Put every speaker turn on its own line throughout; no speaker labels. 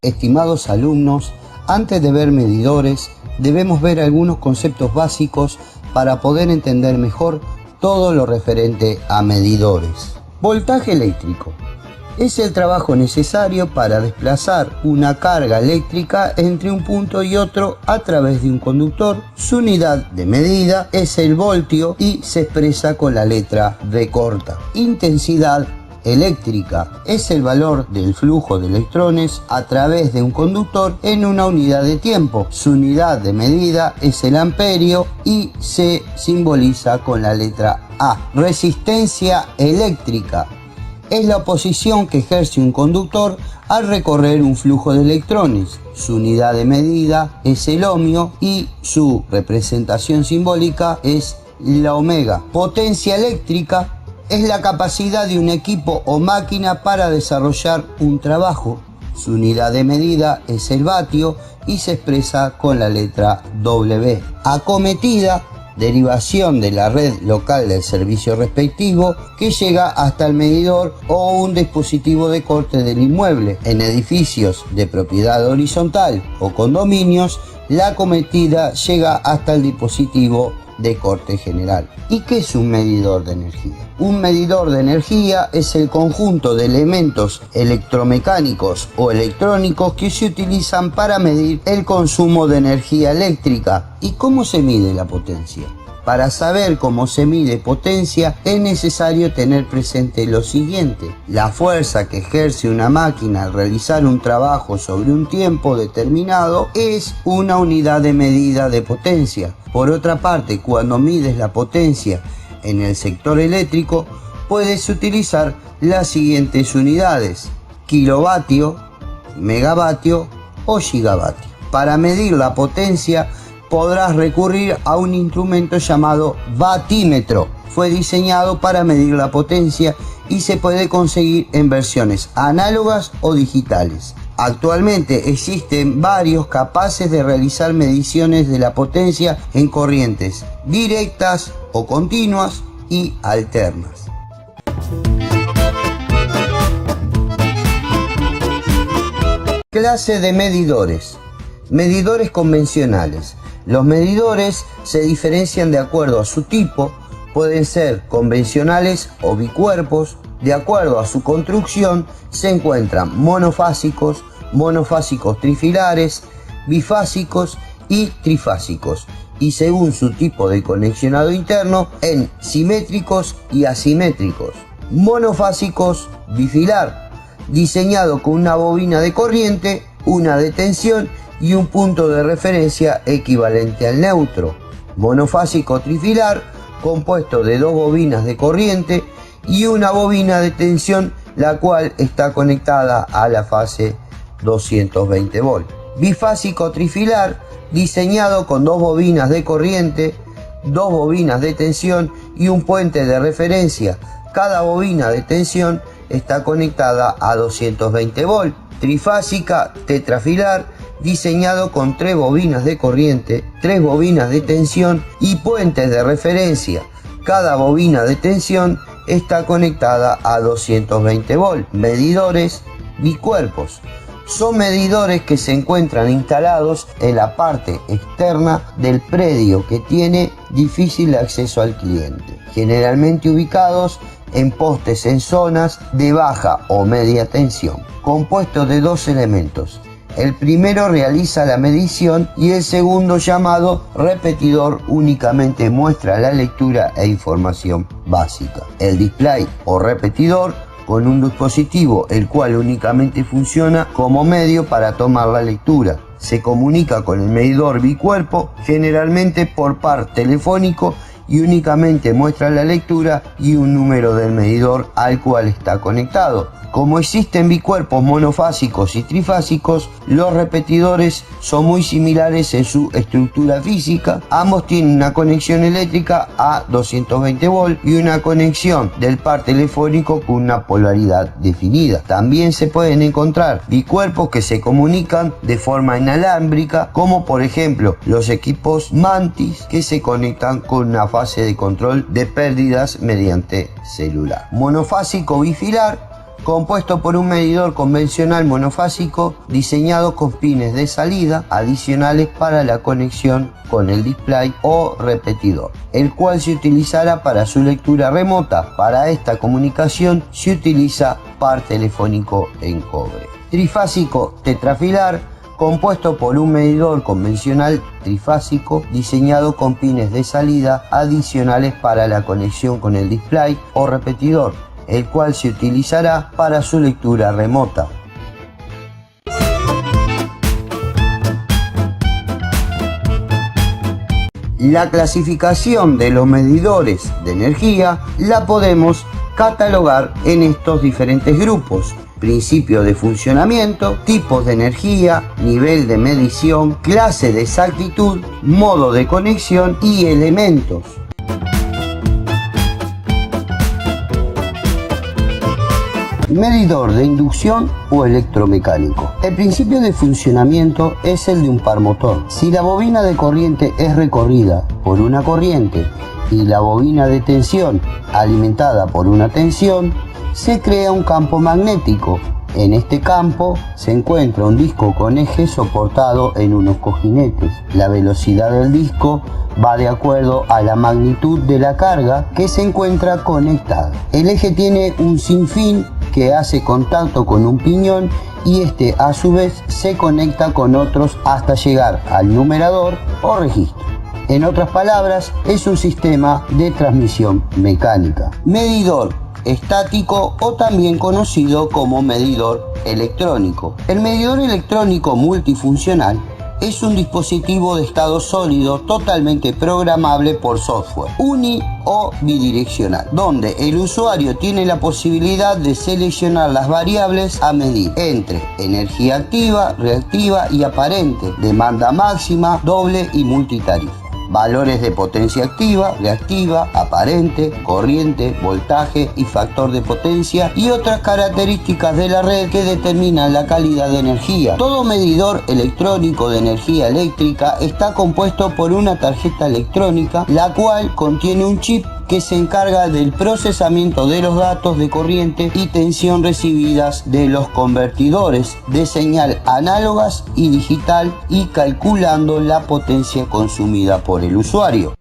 estimados alumnos, antes de ver medidores, debemos ver algunos conceptos básicos para poder entender mejor todo lo referente a medidores. Voltaje eléctrico es el trabajo necesario para desplazar una carga eléctrica entre un punto y otro a través de un conductor. Su unidad de medida es el voltio y se expresa con la letra V corta. Intensidad eléctrica es el valor del flujo de electrones a través de un conductor en una unidad de tiempo. Su unidad de medida es el amperio y se simboliza con la letra A. Resistencia eléctrica es la oposición que ejerce un conductor al recorrer un flujo de electrones. Su unidad de medida es el ohmio y su representación simbólica es la omega. Potencia eléctrica es la capacidad de un equipo o máquina para desarrollar un trabajo. Su unidad de medida es el vatio y se expresa con la letra W. Acometida, derivación de la red local del servicio respectivo que llega hasta el medidor o un dispositivo de corte del inmueble. En edificios de propiedad horizontal o condominios, la acometida llega hasta el dispositivo de corte general. ¿Y qué es un medidor de energía? Un medidor de energía es el conjunto de elementos electromecánicos o electrónicos que se utilizan para medir el consumo de energía eléctrica. ¿Y cómo se mide la potencia? Para saber cómo se mide potencia es necesario tener presente lo siguiente: la fuerza que ejerce una máquina al realizar un trabajo sobre un tiempo determinado es una unidad de medida de potencia. Por otra parte, cuando mides la potencia en el sector eléctrico, puedes utilizar las siguientes unidades: kilovatio, megavatio o gigavatio. Para medir la potencia podrás recurrir a un instrumento llamado vatímetro. Fue diseñado para medir la potencia y se puede conseguir en versiones análogas o digitales. Actualmente existen varios capaces de realizar mediciones de la potencia en corrientes directas o continuas y alternas. Clase de medidores. Medidores convencionales. Los medidores se diferencian de acuerdo a su tipo, pueden ser convencionales o bicuerpos. De acuerdo a su construcción se encuentran monofásicos, monofásicos trifilares, bifásicos y trifásicos, y según su tipo de conexionado interno, en simétricos y asimétricos. Monofásicos bifilar, diseñado con una bobina de corriente, una de tensión y un punto de referencia equivalente al neutro. Monofásico trifilar, compuesto de dos bobinas de corriente y una bobina de tensión, la cual está conectada a la fase 220 volt. Bifásico trifilar, diseñado con dos bobinas de corriente, dos bobinas de tensión y un puente de referencia. Cada bobina de tensión está conectada a 220 volt. Trifásica tetrafilar, diseñado con tres bobinas de corriente, tres bobinas de tensión y puentes de referencia. Cada bobina de tensión está conectada a 220 volt. Medidores bicuerpos. Son medidores que se encuentran instalados en la parte externa del predio que tiene difícil acceso al cliente, generalmente ubicados en postes en zonas de baja o media tensión, compuestos de dos elementos. El primero realiza la medición y el segundo, llamado repetidor, únicamente muestra la lectura e información básica. El display o repetidor, con un dispositivo el cual únicamente funciona como medio para tomar la lectura. Se comunica con el medidor bicuerpo, generalmente por par telefónico, y únicamente muestra la lectura y un número del medidor al cual está conectado. Como existen bicuerpos monofásicos y trifásicos, los repetidores son muy similares en su estructura física. Ambos tienen una conexión eléctrica a 220 volt y una conexión del par telefónico con una polaridad definida. También se pueden encontrar bicuerpos que se comunican de forma inalámbrica, como por ejemplo los equipos Mantis, que se conectan con una fase de control de pérdidas mediante celular. Monofásico bifilar compuesto por un medidor convencional monofásico diseñado con pines de salida adicionales para la conexión con el display o repetidor, el cual se utilizará para su lectura remota. Para esta comunicación se utiliza par telefónico en cobre. Trifásico tetrafilar, compuesto por un medidor convencional trifásico diseñado con pines de salida adicionales para la conexión con el display o repetidor, el cual se utilizará para su lectura remota. La clasificación de los medidores de energía la podemos catalogar en estos diferentes grupos: principio de funcionamiento, tipos de energía, nivel de medición, clase de exactitud, modo de conexión y elementos. Medidor de inducción o electromecánico. El principio de funcionamiento es el de un par motor. Si la bobina de corriente es recorrida por una corriente y la bobina de tensión alimentada por una tensión, se crea un campo magnético. En este campo se encuentra un disco con eje soportado en unos cojinetes. La velocidad del disco va de acuerdo a la magnitud de la carga que se encuentra conectada. El eje tiene un sinfín que hace contacto con un piñón y este a su vez se conecta con otros hasta llegar al numerador o registro. En otras palabras, es un sistema de transmisión mecánica. Medidor estático o también conocido como medidor electrónico. El medidor electrónico multifuncional es un dispositivo de estado sólido totalmente programable por software, uni o bidireccional, donde el usuario tiene la posibilidad de seleccionar las variables a medir entre energía activa, reactiva y aparente, demanda máxima, doble y multitarifa, valores de potencia activa, reactiva, aparente, corriente, voltaje y factor de potencia y otras características de la red que determinan la calidad de energía. Todo medidor electrónico de energía eléctrica está compuesto por una tarjeta electrónica, la cual contiene un chip que se encarga del procesamiento de los datos de corriente y tensión recibidas de los convertidores de señal análogas y digital y calculando la potencia consumida por el usuario.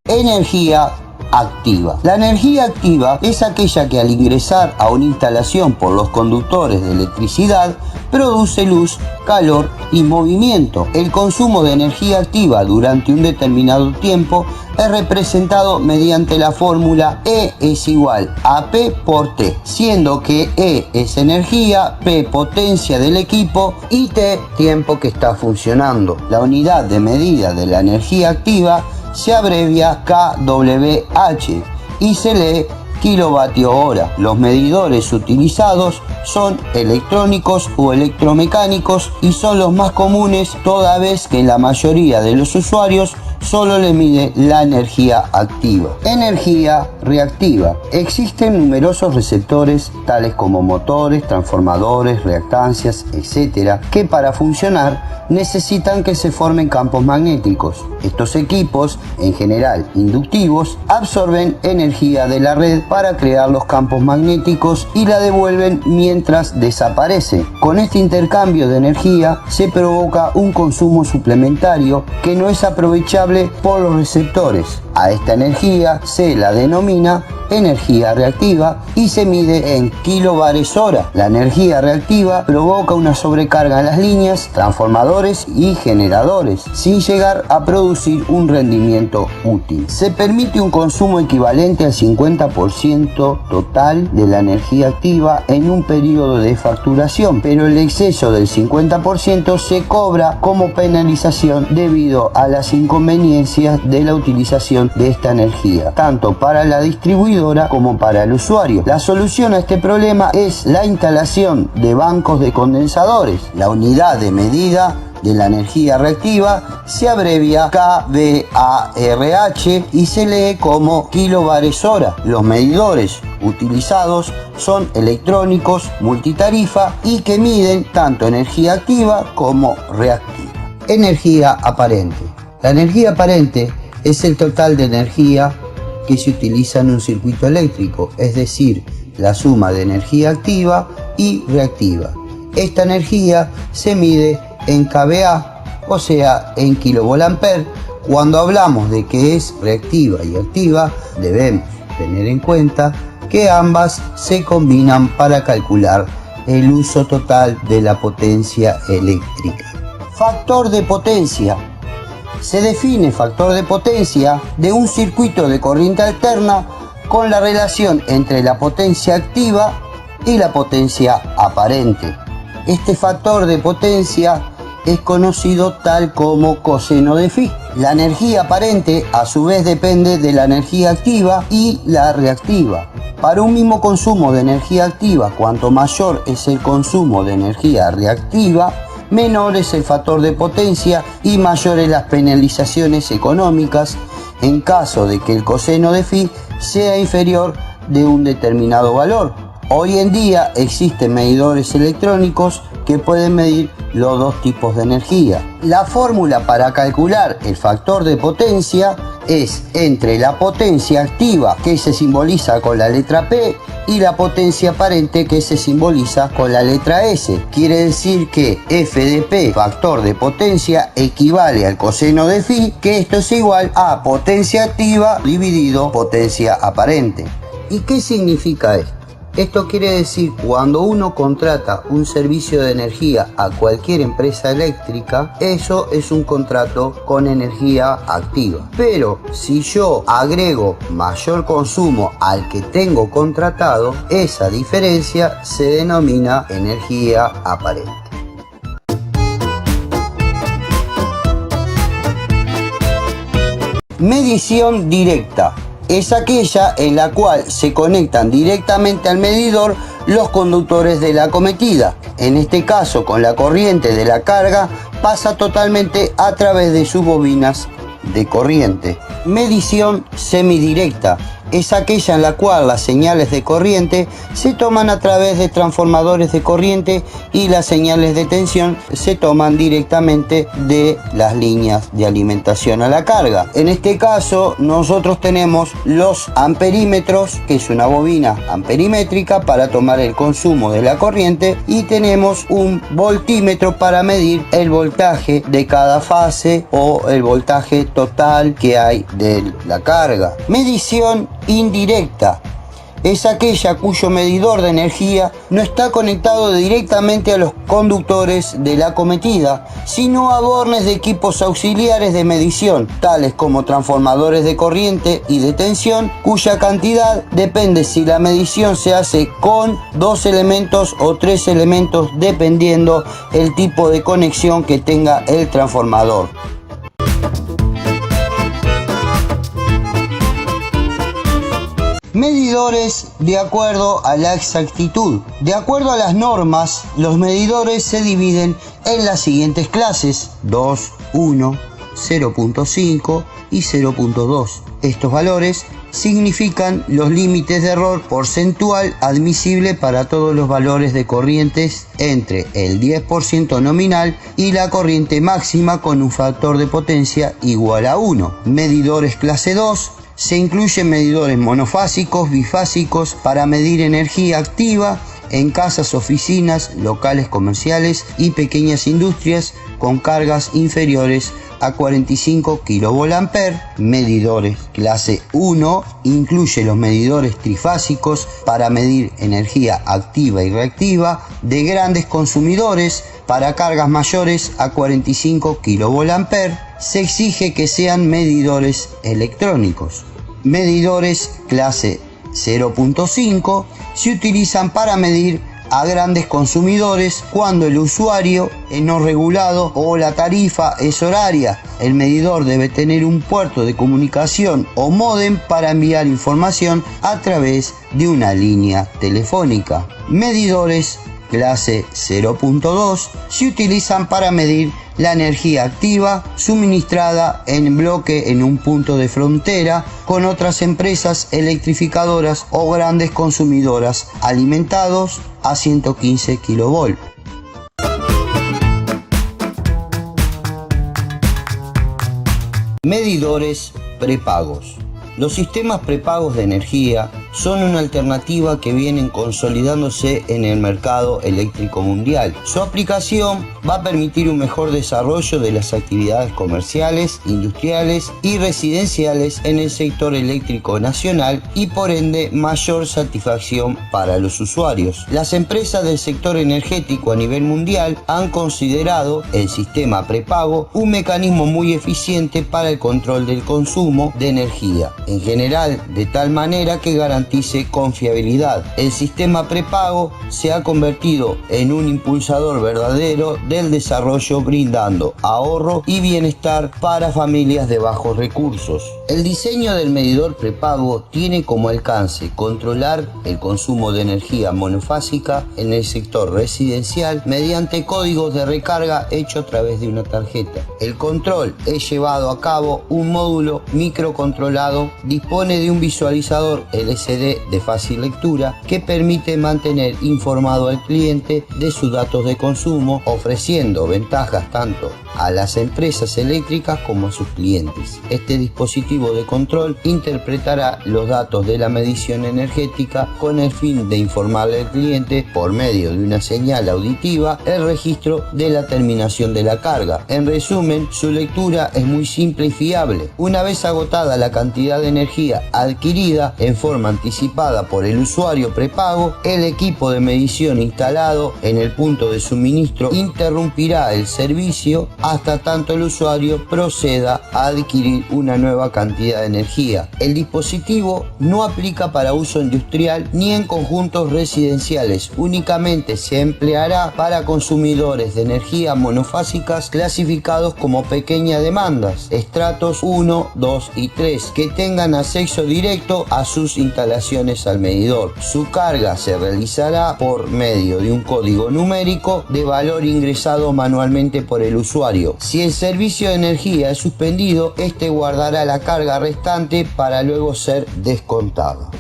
Energía activa. La energía activa es aquella que al ingresar a una instalación por los conductores de electricidad produce luz, calor y movimiento. El consumo de energía activa durante un determinado tiempo es representado mediante la fórmula E es igual a P por T, siendo que E es energía, P potencia del equipo y T tiempo que está funcionando. La unidad de medida de la energía activa se abrevia kWh y se lee kilovatio hora. Los medidores utilizados son electrónicos o electromecánicos y son los más comunes, toda vez que la mayoría de los usuarios solo le mide la energía activa. Energía reactiva. Existen numerosos receptores tales como motores, transformadores, reactancias, etc., que para funcionar necesitan que se formen campos magnéticos. Estos equipos, en general inductivos, absorben energía de la red para crear los campos magnéticos y la devuelven mientras desaparece. Con este intercambio de energía se provoca un consumo suplementario que no es aprovechable por los receptores. A esta energía se la denomina energía reactiva y se mide en kilovares hora. La energía reactiva provoca una sobrecarga en las líneas, transformadores y generadores, sin llegar a producir un rendimiento útil. Se permite un consumo equivalente al 50% total de la energía activa en un periodo de facturación, pero el exceso del 50% se cobra como penalización debido a las inconveniencias de la utilización de esta energía, tanto para la distribuidora como para el usuario. La solución a este problema es la instalación de bancos de condensadores. La unidad de medida de la energía reactiva se abrevia kVARH y se lee como kilovares hora. Los medidores utilizados son electrónicos, multitarifa y que miden tanto energía activa como reactiva. Energía aparente. La energía aparente es el total de energía que se utiliza en un circuito eléctrico, es decir, la suma de energía activa y reactiva. Esta energía se mide en kVA, o sea, en kilovolt-ampere. Cuando hablamos de que es reactiva y activa, debemos tener en cuenta que ambas se combinan para calcular el uso total de la potencia eléctrica. Factor de potencia. Se define factor de potencia de un circuito de corriente alterna con la relación entre la potencia activa y la potencia aparente. Este factor de potencia es conocido tal como coseno de phi. La energía aparente a su vez depende de la energía activa y la reactiva. Para un mismo consumo de energía activa, cuanto mayor es el consumo de energía reactiva, menor es el factor de potencia y mayores las penalizaciones económicas en caso de que el coseno de phi sea inferior de un determinado valor. Hoy en día existen medidores electrónicos que pueden medir los dos tipos de energía. La fórmula para calcular el factor de potencia es entre la potencia activa, que se simboliza con la letra P, y la potencia aparente, que se simboliza con la letra S. Quiere decir que F de P, factor de potencia, equivale al coseno de phi, que esto es igual a potencia activa dividido potencia aparente. ¿Y qué significa esto? Esto quiere decir, cuando uno contrata un servicio de energía a cualquier empresa eléctrica, eso es un contrato con energía activa. Pero si yo agrego mayor consumo al que tengo contratado, esa diferencia se denomina energía aparente. Medición directa. Es aquella en la cual se conectan directamente al medidor los conductores de la acometida. En este caso, con la corriente de la carga, pasa totalmente a través de sus bobinas de corriente. Medición semidirecta. Es aquella en la cual las señales de corriente se toman a través de transformadores de corriente y las señales de tensión se toman directamente de las líneas de alimentación a la carga. En este caso nosotros tenemos los amperímetros, que es una bobina amperimétrica para tomar el consumo de la corriente, y tenemos un voltímetro para medir el voltaje de cada fase o el voltaje total que hay de la carga. Medición indirecta es aquella cuyo medidor de energía no está conectado directamente a los conductores de la acometida, sino a bornes de equipos auxiliares de medición, tales como transformadores de corriente y de tensión, cuya cantidad depende si la medición se hace con 2 elementos o 3 elementos, dependiendo el tipo de conexión que tenga el transformador. Medidores de acuerdo a la exactitud. De acuerdo a las normas, los medidores se dividen en las siguientes clases: 2, 1, 0.5 y 0.2. Estos valores significan los límites de error porcentual admisible para todos los valores de corrientes entre el 10% nominal y la corriente máxima con un factor de potencia igual a 1. Medidores clase 2. Se incluyen medidores monofásicos, bifásicos para medir energía activa en casas, oficinas, locales comerciales y pequeñas industrias con cargas inferiores a 45 kVA. Medidores clase 1 incluye los medidores trifásicos para medir energía activa y reactiva de grandes consumidores para cargas mayores a 45 kVA. Se exige que sean medidores electrónicos. Medidores clase 0.5 se utilizan para medir a grandes consumidores cuando el usuario es no regulado o la tarifa es horaria. El medidor debe tener un puerto de comunicación o módem para enviar información a través de una línea telefónica. Medidores clase 0.2 se utilizan para medir la energía activa suministrada en bloque en un punto de frontera con otras empresas electrificadoras o grandes consumidoras alimentados a 115 kV. Medidores prepagos. Los sistemas prepagos de energía son una alternativa que vienen consolidándose en el mercado eléctrico mundial. Su aplicación va a permitir un mejor desarrollo de las actividades comerciales, industriales y residenciales en el sector eléctrico nacional y por ende mayor satisfacción para los usuarios. Las empresas del sector energético a nivel mundial han considerado el sistema prepago un mecanismo muy eficiente para el control del consumo de energía, en general de tal manera que garantice confiabilidad. El sistema prepago se ha convertido en un impulsador verdadero del desarrollo, brindando ahorro y bienestar para familias de bajos recursos. El diseño del medidor prepago tiene como alcance controlar el consumo de energía monofásica en el sector residencial mediante códigos de recarga hecho a través de una tarjeta. El control es llevado a cabo un módulo microcontrolado, dispone de un visualizador LCD de fácil lectura que permite mantener informado al cliente de sus datos de consumo, ofreciendo ventajas tanto a las empresas eléctricas como a sus clientes. Este dispositivo de control interpretará los datos de la medición energética con el fin de informarle al cliente por medio de una señal auditiva el registro de la terminación de la carga. En resumen, su lectura es muy simple y fiable. Una vez agotada la cantidad de energía adquirida en forma anticipada por el usuario prepago, el equipo de medición instalado en el punto de suministro interrumpirá el servicio hasta tanto el usuario proceda a adquirir una nueva cantidad de energía. El dispositivo no aplica para uso industrial ni en conjuntos residenciales, únicamente se empleará para consumidores de energía monofásicas clasificados como pequeña demandas, estratos 1, 2 y 3, que tengan acceso directo a sus instalaciones al medidor. Su carga se realizará por medio de un código numérico de valor ingresado manualmente por el usuario. Si el servicio de energía es suspendido, este guardará la carga restante para luego ser descontado.